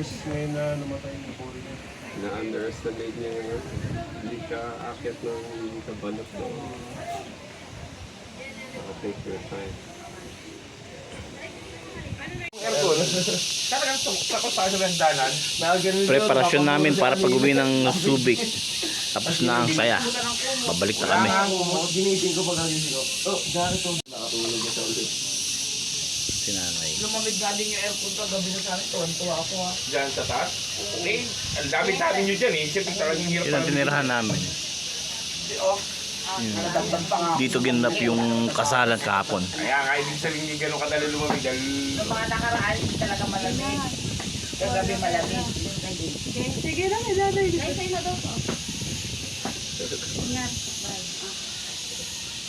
viewers ngayon na namatay ng puri niya. Na-underestimate niya yung hindi ka akit ng hindi ka banat daw. Take your time. Talagang sakot tayo sa landanan. Preparasyon namin para pag-uwi ng Subic. Tapos na ang saya. Babalik na kami. Ginising ko pag nagising ko. Oh, dahil ito. Nakatulog ka sa ulit. Si nanay. Lumamig nga din yung aircon ko, gabi na sa akin, tuwan-tuwa ako ha. Diyan sa taas? Eh, ang dami-dami nyo dyan eh. Siyempre talagang hirap Yun ang tinirahan namin. Nadagdag pa nga ako. Dito ginap yung kasalan kahapon. Kaya nga, ibig sabihin hindi gano'ng kadali lumamig dahil Yung mga nakaraan, hindi talaga malamig. Yung gabi malamig. Sige lang, ilalay dito. Sa'yo na daw po. Ingat.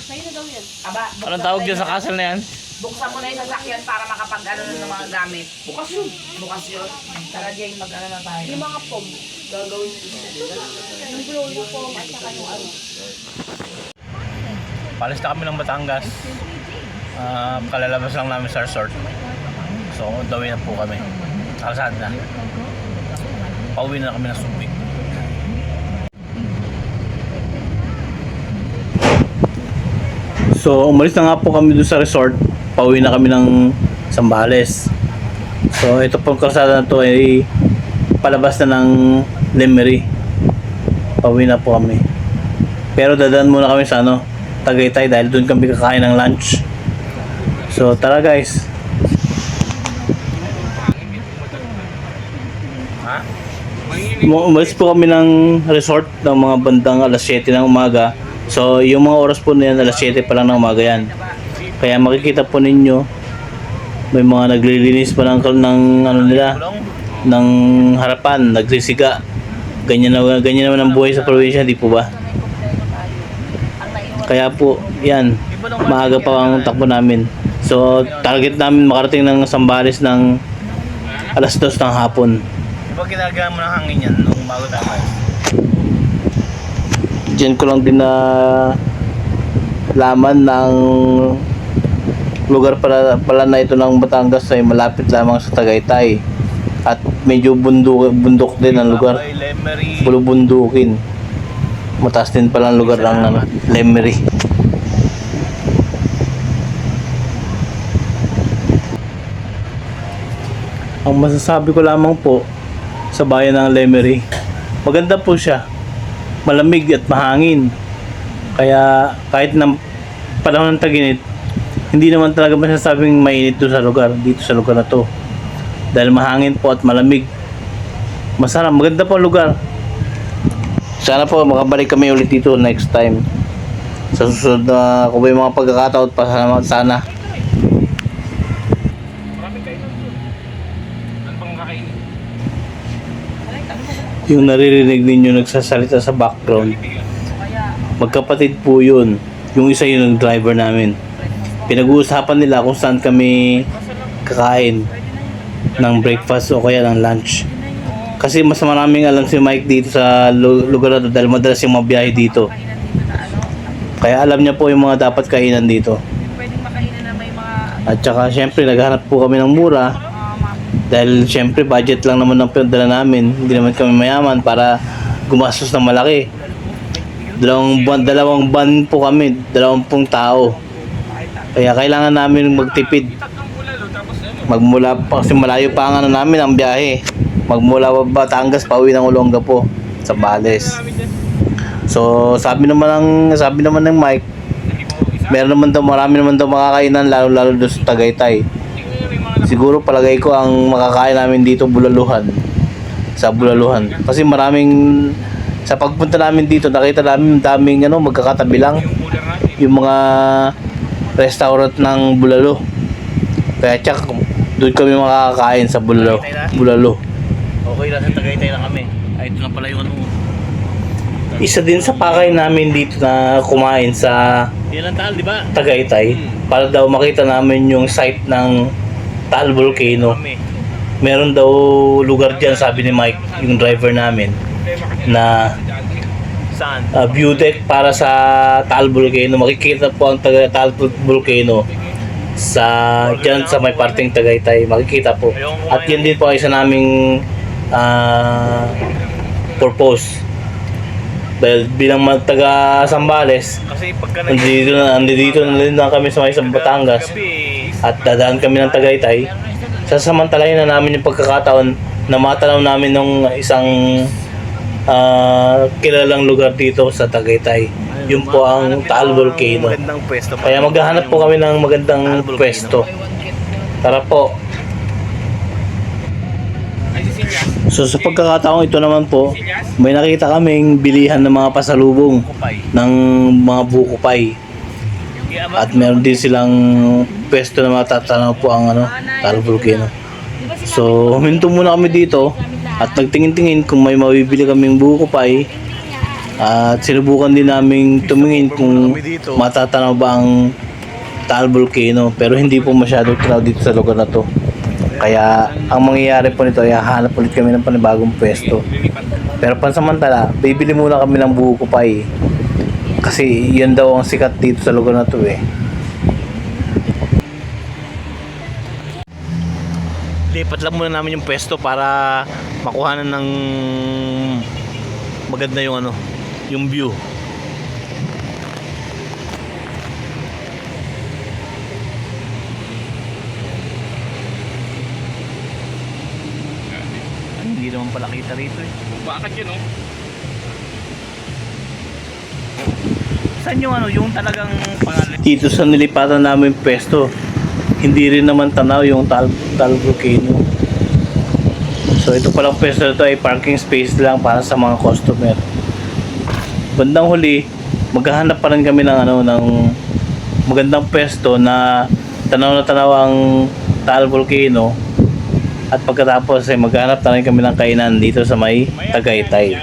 Sa'yo na daw yan. Aba, Anong tawag dyan sa kasal na yan? buksan mo na yung sasakyan para makapag-ano ng mga gamit. bukas yun. Bukas yun. Tara Jane, mag-ano na tayo. Yung mga pom. Gagawin ko. Yung glow, yung pom, at saka yung ano. Palis na kami ng Batangas. Kalalabas lang namin sa resort. So, on the way na po kami. Kalsada na. Pauwi na kami ng Subic. So, umalis na nga po kami doon sa resort. Pauwi na kami ng Zambales. So, ito pong kalsada na to ay palabas na ng Lemery. Pauwi na po kami. Pero dadaan muna kami sa Tagaytay dahil doon kami kakain ng lunch. So, tara guys. Umalis po kami ng resort ng mga bandang alas 7 ng umaga. So, yung mga oras po na yan, alas 7 pa lang ng umaga yan. Kaya makikita po ninyo, may mga naglilinis pa ng ng harapan, nagsisiga. Ganyan naman ang buhay sa probinsya, di po ba? Kaya po, yan, maaga pa ang takbo namin. So, target namin makarating ng Zambales ng alas 2 ng hapon. Diba ginagawa mo ng hangin yan nung bago tayo? Diyan ko lang din na laman ng lugar pala na ito ng Batangas ay malapit lamang sa Tagaytay. At medyo bundok din ang lugar. Bulubundukin. Mataas din pala ang lugar ng Lemery. Ang masasabi ko lamang po sa bayan ng Lemery, maganda po siya. Malamig at mahangin. Kaya kahit na panahon ng tag-init, hindi naman talaga masasabing mainit doon sa lugar, dito sa lugar na to. Dahil mahangin po at malamig. Masarap, maganda po ang lugar. Sana po makabalik kami ulit dito next time. Sa susunod na kung may mga pagkakataon pa sana. Maraming kainan doon. Ano bang kakainin? Yung naririnig ninyo nagsasalita sa background, magkapatid po yun. Yung isa yun ang driver namin. Pinag-uusapan nila kung saan kami kakain ng breakfast o kaya ng lunch. Kasi mas maraming alam si Mike dito sa lugar na to dahil madalas yung mabiyahe dito. Kaya alam niya po yung mga dapat kainan dito. Pwedeng makainan na may mga At saka syempre naghanap po kami ng mura. Dahil syempre budget lang naman ang pinadala namin. Hindi naman kami mayaman para gumastos ng malaki. Dalawang ban po kami, 20 tao. Kaya kailangan namin magtipid. Magmula pa kasi malayo pa ang namin ang biyahe. Magmula Batangas pauwi ng Olongapo sa Zambales. So sabi naman ng Mike, marami naman daw makakainan lalo doon sa Tagaytay. Siguro palagay ko ang makakain namin dito Bulaluhan. Sa Bulaluhan. Kasi sa pagpunta namin dito nakita namin daming magkakatabi lang yung mga restaurant ng Bulalo. Kaya doon kami makakain sa Bulalo. Okay lang sa Tagaytay na kami. Ay, ito na pala yung isa din sa pakay namin dito na kumain sa Tagaytay para daw makita namin yung site ng Taal Volcano. Meron daw lugar dyan, sabi ni Mike, yung driver namin, na view deck para sa Taal Volcano. Makikita po ang Taal Volcano dyan sa may parting Tagaytay. Makikita po. At yun din po isa naming purpose. Dahil bilang mga taga Sambales, Kasi pagka andito na rin na kami sa may Batangas at dadaan kami ng Tagaytay, sasamantalahin na namin yung pagkakataon na matanaw namin ng isang kilalang lugar dito sa Tagaytay. Yun po ang Taal Volcano. magandang pwesto. Kaya maghahanap po kami ng magandang pwesto. Tara po. Ay, si Silas. So sa pagkakataong ito naman po, may nakita kaming bilihan ng mga pasalubong Kupay. ng mga bukupay. At meron din silang pwesto na matatanaw po ang Taal Volcano. So huminto muna kami dito at nagtingin-tingin kung may mabibili kaming bukupay. At sinubukan din namin tumingin kung matatanaw ba ang Taal Volcano, pero hindi po masyado tanaw dito sa lugar na to. Kaya ang mangyayari po nito ay hahanap ulit kami ng panibagong pwesto. Pero pansamantala, bibili muna kami ng bukupay. Kasi yan daw ang sikat dito sa lugar na to eh. Lipat lang muna namin yung pwesto para makuhanan ng maganda yung yung view. Hindi naman pala kita rito eh. Bakit yun, oh? Saan yung yung talagang pangalan? Dito sa nilipatan namin pwesto, hindi rin naman tanaw yung Taal Volcano. So ito palang pwesto na ito ay parking space lang para sa mga customer. Bandang huli, maghahanap pa rin kami ng ng magandang pwesto na tanaw ang Taal Volcano. At pagkatapos ay maghanap na rin kami ng kainan dito sa may Tagaytay.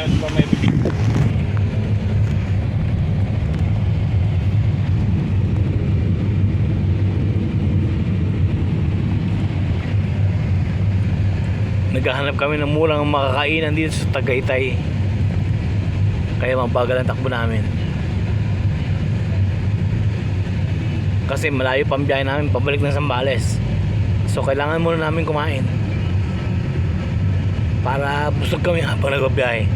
Naghahanap kami ng murang makakainan dito sa Tagaytay. Kaya mabagal ang takbo namin. Kasi malayo pa ang biyahe namin pabalik ng Sambales. So kailangan muna namin kumain para busog kami habang nagbabiyahe.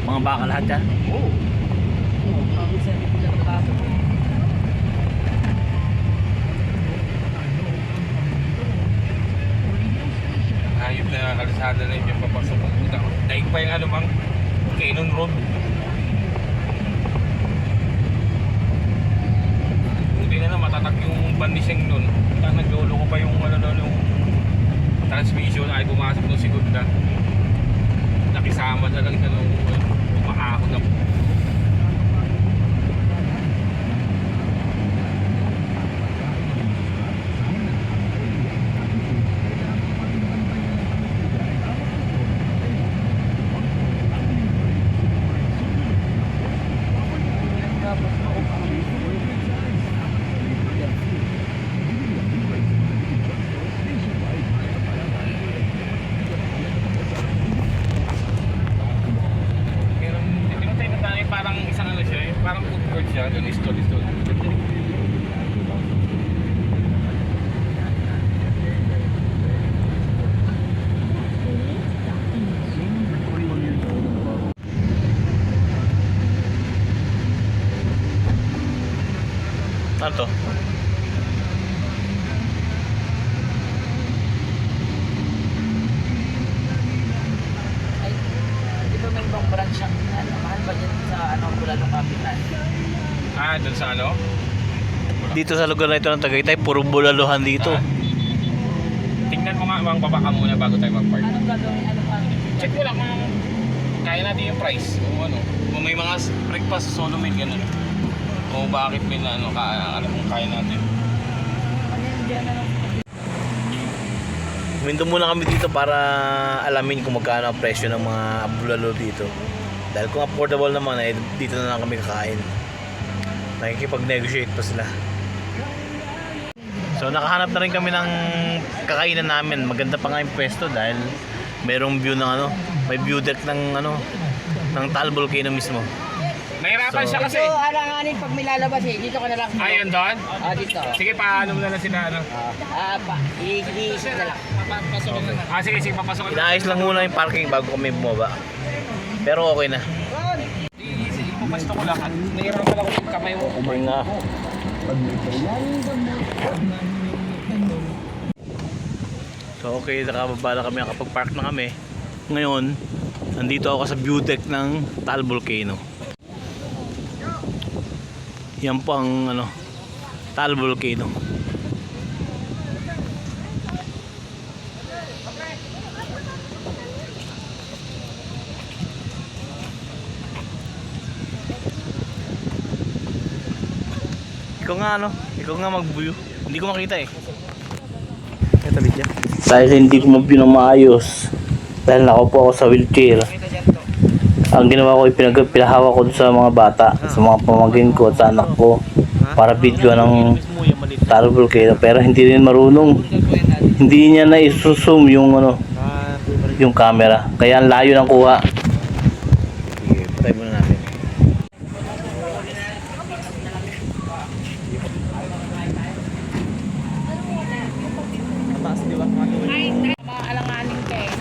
Mga baka lahat yan? Oo. Ayop na kalisada na yung papasok ng puta. Daig pa yung mang Canon Road. Buti na matatag yung bandiseng nun. Naglolo ko pa yung yung transmission ay pumasok ng segunda. Nakisama na lang siya nung umakahon na. Parang isang siya, parang food court siya, doon stall. Ano to? Ito may ibang branch ang mahal ba dyan sa Bulalong Capital? Ah, doon sa Dito sa lugar na ito ng Tagaytay, puro bulaluhan dito. Tingnan mo nga ang baba muna bago tayo mag-park. Anong gagawin? Check mo lang kung kaya natin yung price o kung may mga breakfast solo meal ganun. O bakit may alam kung kaya natin. Huminto muna kami dito para alamin kung magkano ang presyo ng mga bulalo dito. Dahil kung affordable naman, eh, dito na lang kami kakain. Nakikipag-negotiate pa sila. So nakahanap na rin kami ng kakainan namin. Maganda pa nga yung pwesto dahil merong view ng ano, may view deck ng ano, ng Taal Volcano mismo. Nahirapan siya kasi. So, alanganin pag may lalabas eh. Dito ka na lang. Ayun doon? Dito. Sige, paano mo na lang sila ano? I-isip na lang. Sige, papasok na. Inaayos lang muna yung parking bago kami bumaba. Pero okay na. Pupasto ko lang. Nahirapan ako yung kamay mo. Umay nga. So okay, nakababa na kami, nakapag-park na kami. Ngayon, nandito ako sa view deck ng Taal Volcano. Yan po ang ano, Taal Volcano. Ikaw nga ano, ikaw nga mag-view. Hindi ko makita eh. Ito video. Dahil hindi ko mag-view ng maayos, dahil nakaupo ako sa wheelchair, ang ginawa ko, pinahawak ko sa mga bata, sa mga pamangkin ko at sa anak ko para video ng Taal Volcano. Pero hindi rin marunong, hindi niya na isusum yung ano, yung camera, kaya ang layo ng kuha. Sige, patay muna natin. Maalanganin ka eh.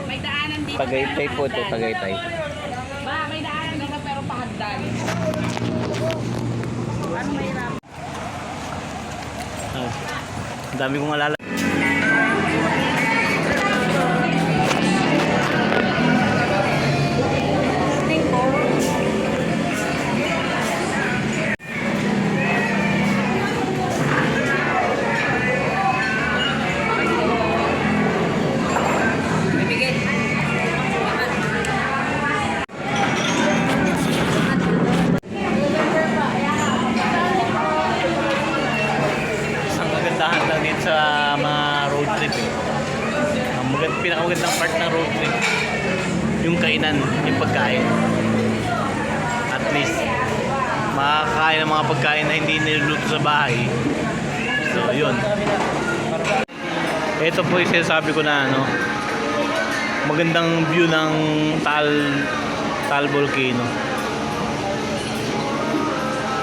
May daanan dito. Tagaytay po ito, Tagaytay. Ba, may daanan dito pero pahagdan. Ano mahirap? Oh, ang dami kong alala. Sa mga road trip eh. Ang pinakamagandang part ng road trip, yung kainan, yung pagkain. At least makakain ng mga pagkain na hindi niluluto sa bahay. So yun. Ito po yung sinasabi ko na ano, magandang view ng Taal Volcano.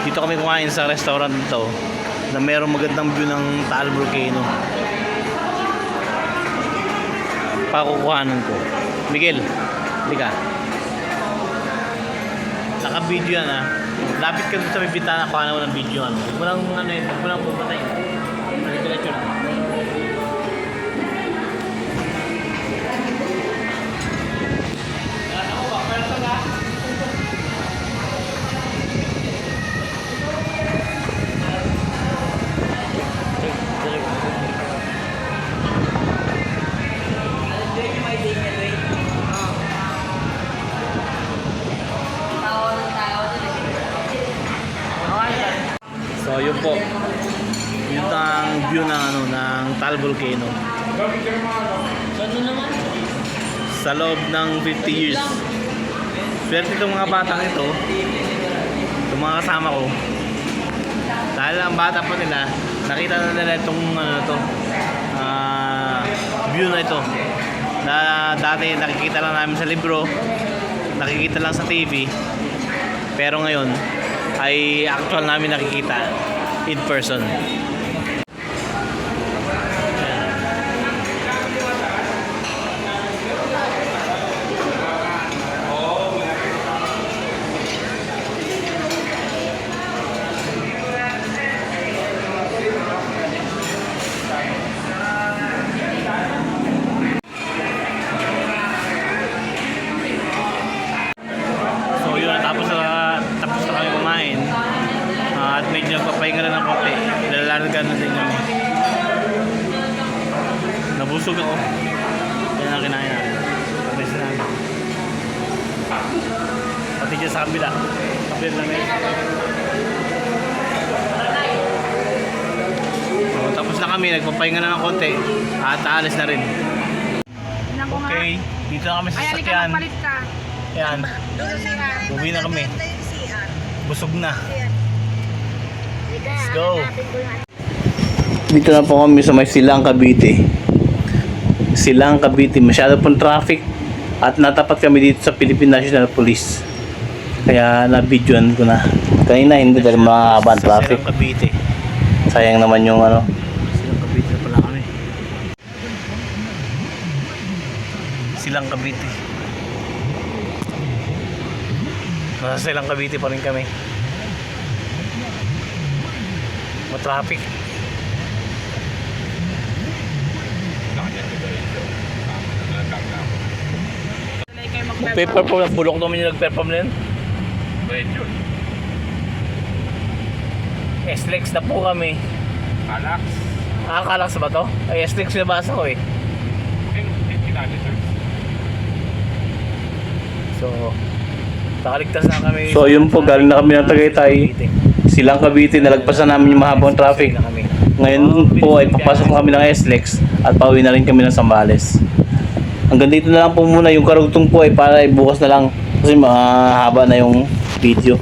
Dito kami kumain sa restaurant nito na mayroong magandang view ng Taal Volcano. Pakukuhanan ko. Miguel, hindi ka. Naka-video yan ha. Lapit ka dito sa may bintana, kuhanan mo ng video ano. Huwag mo lang ano yun, huwag mo lang pumatay. Diretso lang. So yun po. Yun ang view ng ano ng Taal Volcano. Sa loob ng 50 years. Swerte itong mga batang ito. Itong mga kasama ko. Dahil ang bata pa nila, nakita na nila itong view na ito. Na dati nakikita lang namin sa libro, nakikita lang sa TV. Pero ngayon ay actual namin nakikita in person. So yun, tapos na kami kumain. At medyo nagpapahinga na ng konti. Nilalargan na din kami. Nabusog ako. Yan ang kinain namin. Pagkasi namin. Pati dyan sa kabila. Kapit lang eh. So, tapos na kami, nagpapahinga na ng konti at aalis na rin. Tingnan ko nga. Okay, dito na kami sa Ay, halika, sasakyan. magpalit ka. Yan, uwi na kami. Busog na. Let's go. Dito na po kami sa may Silang Cavite. Silang Cavite, masyado pong traffic at natapat kami dito sa Philippine National Police. Kaya na-videoan ko na. Kanina hindi dahil mahaba ang traffic. Silang Cavite. Sayang naman yung ano. Silang Cavite na pala kami. Silang Cavite. Nasa Silang Cavite pa rin kami. Ma-traffic. Paper po, bulok naman yung nag-perform na yun. Medyo. S-Lex na po kami. Kalax. Kalax ba to? Ay, S-Lex yung nabasa ko eh. So, nakaligtas na kami. So, yun po, galing na kami ng Tagaytay. Silang Cavite, nalagpasan namin yung mahabang traffic. Ngayon po ay papasok na kami ng S-Lex at pauwi na rin kami ng Zambales. Hanggang dito na lang po muna yung karugtong po ay para bukas na lang kasi mahaba na yung video.